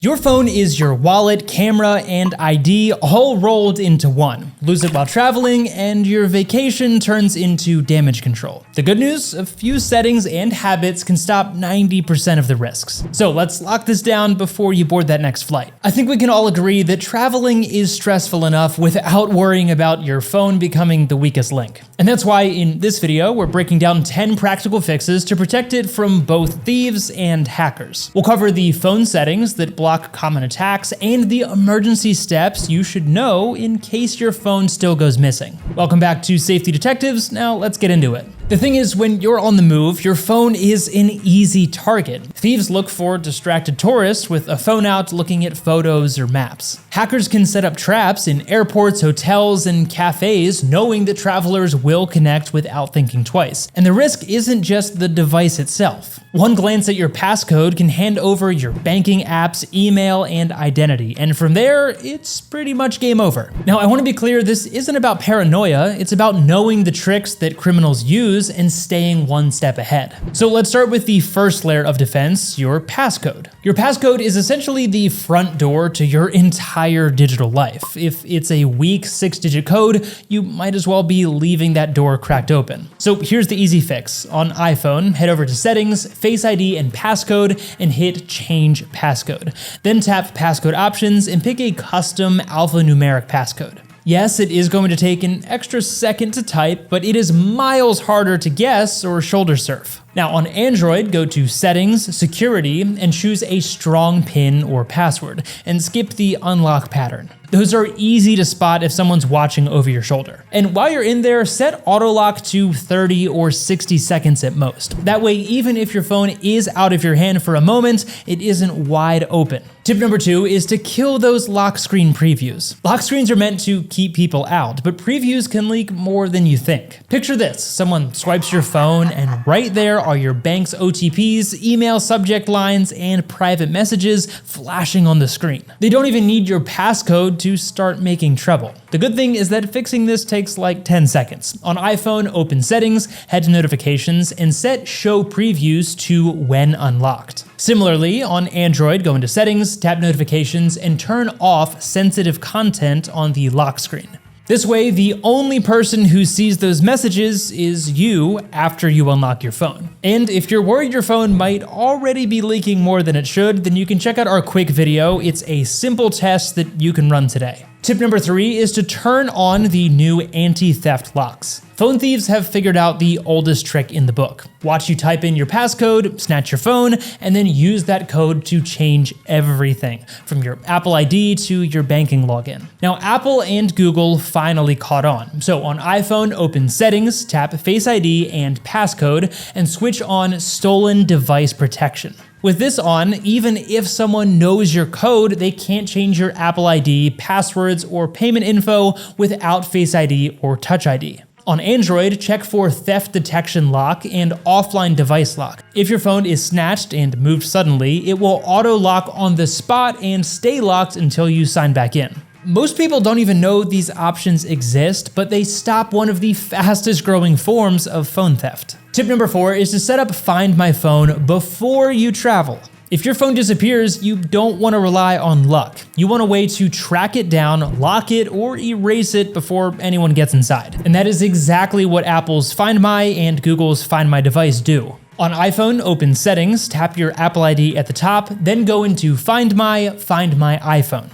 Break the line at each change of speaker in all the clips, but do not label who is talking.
Your phone is your wallet, camera, and ID all rolled into one. Lose it while traveling, and your vacation turns into damage control. The good news? A few settings and habits can stop 90% of the risks. So let's lock this down before you board that next flight. I think we can all agree that traveling is stressful enough without worrying about your phone becoming the weakest link. And that's why in this video, we're breaking down 10 practical fixes to protect it from both thieves and hackers. We'll cover the phone settings that block common attacks and the emergency steps you should know in case your phone still goes missing. Welcome back to Safety Detectives. Now let's get into it. The thing is, when you're on the move, your phone is an easy target. Thieves look for distracted tourists with a phone out looking at photos or maps. Hackers can set up traps in airports, hotels, and cafes knowing that travelers will connect without thinking twice. And the risk isn't just the device itself. One glance at your passcode can hand over your banking apps, email, and identity, and from there, it's pretty much game over. Now, I want to be clear, this isn't about paranoia, it's about knowing the tricks that criminals use and staying one step ahead. So let's start with the first layer of defense, your passcode. Your passcode is essentially the front door to your entire digital life. If it's a weak 6-digit code, you might as well be leaving that door cracked open. So here's the easy fix. On iPhone, head over to Settings, Face ID, and Passcode, and hit Change Passcode. Then tap Passcode Options and pick a custom alphanumeric passcode. Yes, it is going to take an extra second to type, but it is miles harder to guess or shoulder surf. Now on Android, go to Settings, Security, and choose a strong PIN or password, and skip the unlock pattern. Those are easy to spot if someone's watching over your shoulder. And while you're in there, set auto lock to 30 or 60 seconds at most. That way, even if your phone is out of your hand for a moment, it isn't wide open. Tip number 2 is to kill those lock screen previews. Lock screens are meant to keep people out, but previews can leak more than you think. Picture this, someone swipes your phone and right there are your bank's OTPs, email subject lines, and private messages flashing on the screen. They don't even need your passcode to start making trouble. The good thing is that fixing this takes like 10 seconds. On iPhone, open Settings, head to Notifications, and set Show Previews to When Unlocked. Similarly, on Android, go into Settings, tap Notifications, and turn off sensitive content on the lock screen. This way, the only person who sees those messages is you after you unlock your phone. And if you're worried your phone might already be leaking more than it should, then you can check out our quick video. It's a simple test that you can run today. Tip number 3 is to turn on the new anti-theft locks. Phone thieves have figured out the oldest trick in the book. Watch you type in your passcode, snatch your phone, and then use that code to change everything, from your Apple ID to your banking login. Now, Apple and Google finally caught on. So on iPhone, open Settings, tap Face ID and Passcode, and switch on Stolen Device Protection. With this on, even if someone knows your code, they can't change your Apple ID, passwords, or payment info without Face ID or Touch ID. On Android, check for Theft Detection Lock and Offline Device Lock. If your phone is snatched and moved suddenly, it will auto-lock on the spot and stay locked until you sign back in. Most people don't even know these options exist, but they stop one of the fastest growing forms of phone theft. Tip number 4 is to set up Find My Phone before you travel. If your phone disappears, you don't want to rely on luck. You want a way to track it down, lock it, or erase it before anyone gets inside. And that is exactly what Apple's Find My and Google's Find My Device do. On iPhone, open Settings, tap your Apple ID at the top, then go into Find My iPhone.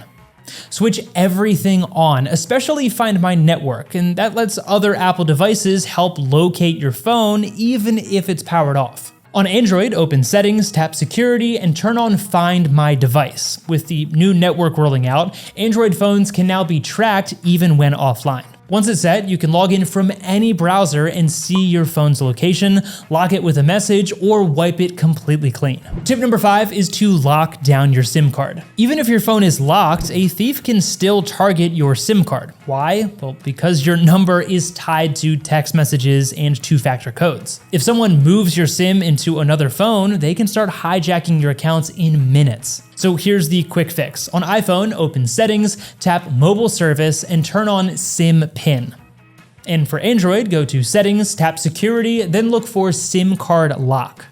Switch everything on, especially Find My Network, and that lets other Apple devices help locate your phone even if it's powered off. On Android, open Settings, tap Security, and turn on Find My Device. With the new network rolling out, Android phones can now be tracked even when offline. Once it's set, you can log in from any browser and see your phone's location, lock it with a message, or wipe it completely clean. Tip number 5 is to lock down your SIM card. Even if your phone is locked, a thief can still target your SIM card. Why? Well, because your number is tied to text messages and two-factor codes. If someone moves your SIM into another phone, they can start hijacking your accounts in minutes. So here's the quick fix. On iPhone, open Settings, tap Mobile Service, and turn on SIM PIN. And for Android, go to Settings, tap Security, then look for SIM Card Lock.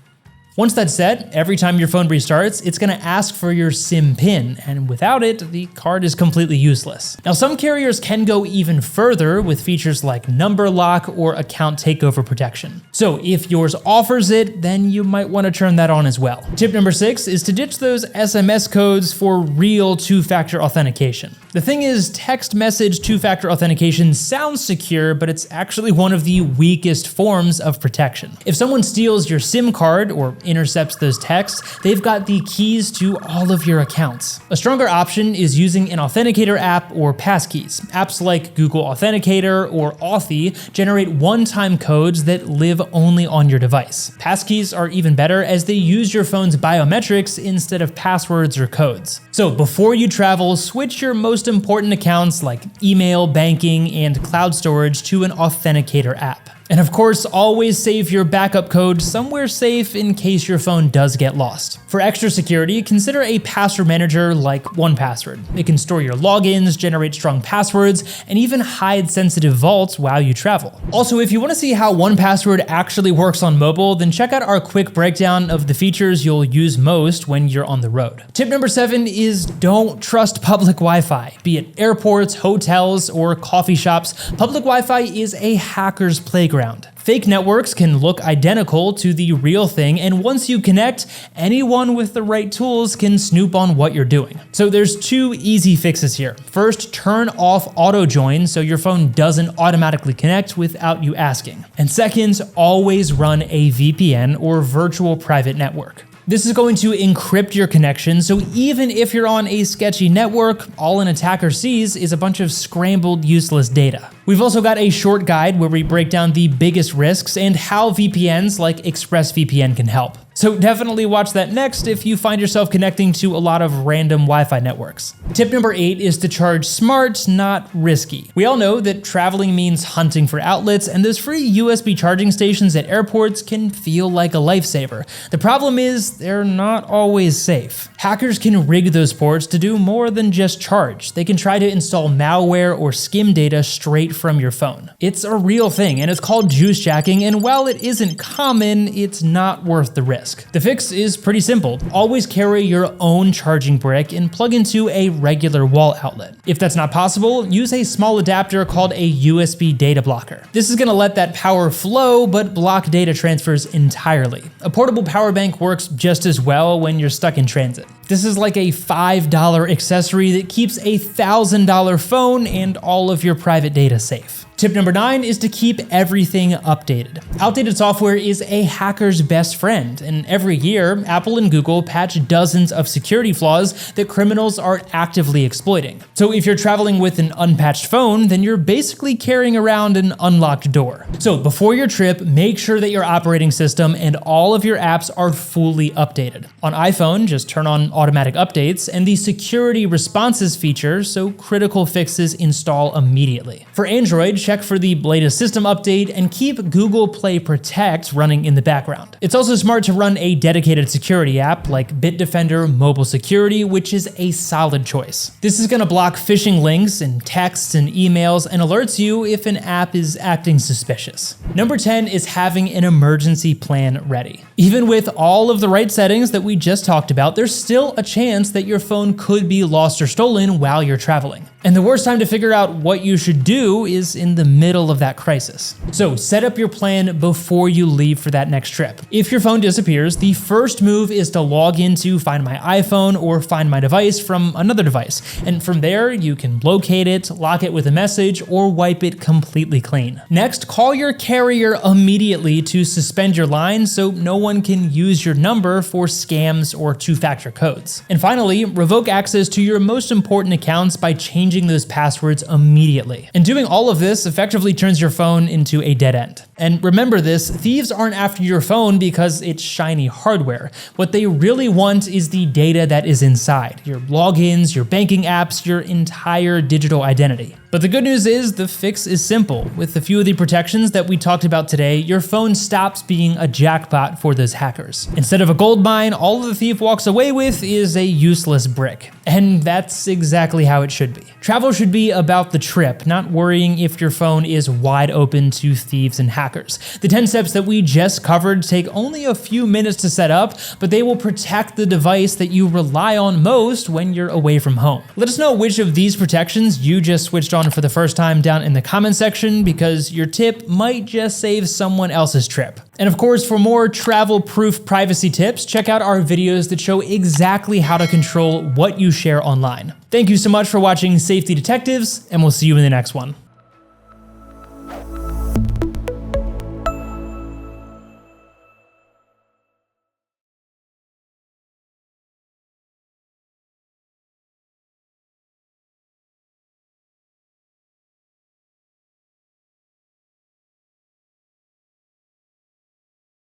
Once that's set, every time your phone restarts, it's gonna ask for your SIM PIN, and without it, the card is completely useless. Now, some carriers can go even further with features like number lock or account takeover protection. So if yours offers it, then you might wanna turn that on as well. Tip number 6 is to ditch those SMS codes for real two-factor authentication. The thing is, text message two-factor authentication sounds secure, but it's actually one of the weakest forms of protection. If someone steals your SIM card or intercepts those texts, they've got the keys to all of your accounts. A stronger option is using an Authenticator app or passkeys. Apps like Google Authenticator or Authy generate one-time codes that live only on your device. Passkeys are even better as they use your phone's biometrics instead of passwords or codes. So before you travel, switch your most important accounts like email, banking, and cloud storage to an Authenticator app. And of course, always save your backup code somewhere safe in case your phone does get lost. For extra security, consider a password manager like 1Password. It can store your logins, generate strong passwords, and even hide sensitive vaults while you travel. Also, if you want to see how 1Password actually works on mobile, then check out our quick breakdown of the features you'll use most when you're on the road. Tip number 7 is don't trust public Wi-Fi. Be it airports, hotels, or coffee shops, public Wi-Fi is a hacker's playground. Fake networks can look identical to the real thing, and once you connect, anyone with the right tools can snoop on what you're doing. So there's 2 easy fixes here. First, turn off auto join so your phone doesn't automatically connect without you asking. And second, always run a VPN or virtual private network. This is going to encrypt your connection, so even if you're on a sketchy network, all an attacker sees is a bunch of scrambled, useless data. We've also got a short guide where we break down the biggest risks and how VPNs like ExpressVPN can help. So definitely watch that next if you find yourself connecting to a lot of random Wi-Fi networks. Tip number 8 is to charge smart, not risky. We all know that traveling means hunting for outlets, and those free USB charging stations at airports can feel like a lifesaver. The problem is they're not always safe. Hackers can rig those ports to do more than just charge. They can try to install malware or skim data straight from your phone. It's a real thing, and it's called juice jacking, and while it isn't common, it's not worth the risk. The fix is pretty simple. Always carry your own charging brick and plug into a regular wall outlet. If that's not possible, use a small adapter called a USB data blocker. This is gonna let that power flow, but block data transfers entirely. A portable power bank works just as well when you're stuck in transit. This is like a $5 accessory that keeps a $1,000 phone and all of your private data safe. Tip number 9 is to keep everything updated. Outdated software is a hacker's best friend, and every year, Apple and Google patch dozens of security flaws that criminals are actively exploiting. So if you're traveling with an unpatched phone, then you're basically carrying around an unlocked door. So before your trip, make sure that your operating system and all of your apps are fully updated. On iPhone, just turn on automatic updates and the security responses feature so critical fixes install immediately. For Android, check for the latest system update and keep Google Play Protect running in the background. It's also smart to run a dedicated security app like Bitdefender Mobile Security, which is a solid choice. This is gonna block phishing links and texts and emails and alerts you if an app is acting suspicious. Number 10 is having an emergency plan ready. Even with all of the right settings that we just talked about, there's still a chance that your phone could be lost or stolen while you're traveling. And the worst time to figure out what you should do is in the middle of that crisis. So set up your plan before you leave for that next trip. If your phone disappears, the first move is to log into Find My iPhone or Find My Device from another device. And from there, you can locate it, lock it with a message, or wipe it completely clean. Next, call your carrier immediately to suspend your line so no one can use your number for scams or two-factor codes. And finally, revoke access to your most important accounts by changing those passwords immediately. And doing all of this effectively turns your phone into a dead end. And remember this, thieves aren't after your phone because it's shiny hardware. What they really want is the data that is inside, your logins, your banking apps, your entire digital identity. But the good news is the fix is simple. With a few of the protections that we talked about today, your phone stops being a jackpot for those hackers. Instead of a gold mine, all the thief walks away with is a useless brick. And that's exactly how it should be. Travel should be about the trip, not worrying if your phone is wide open to thieves and hackers. The 10 steps that we just covered take only a few minutes to set up, but they will protect the device that you rely on most when you're away from home. Let us know which of these protections you just switched on for the first time down in the comment section, because your tip might just save someone else's trip. And of course, for more travel-proof privacy tips, check out our videos that show exactly how to control what you share online. Thank you so much for watching Safety Detectives, and we'll see you in the next one.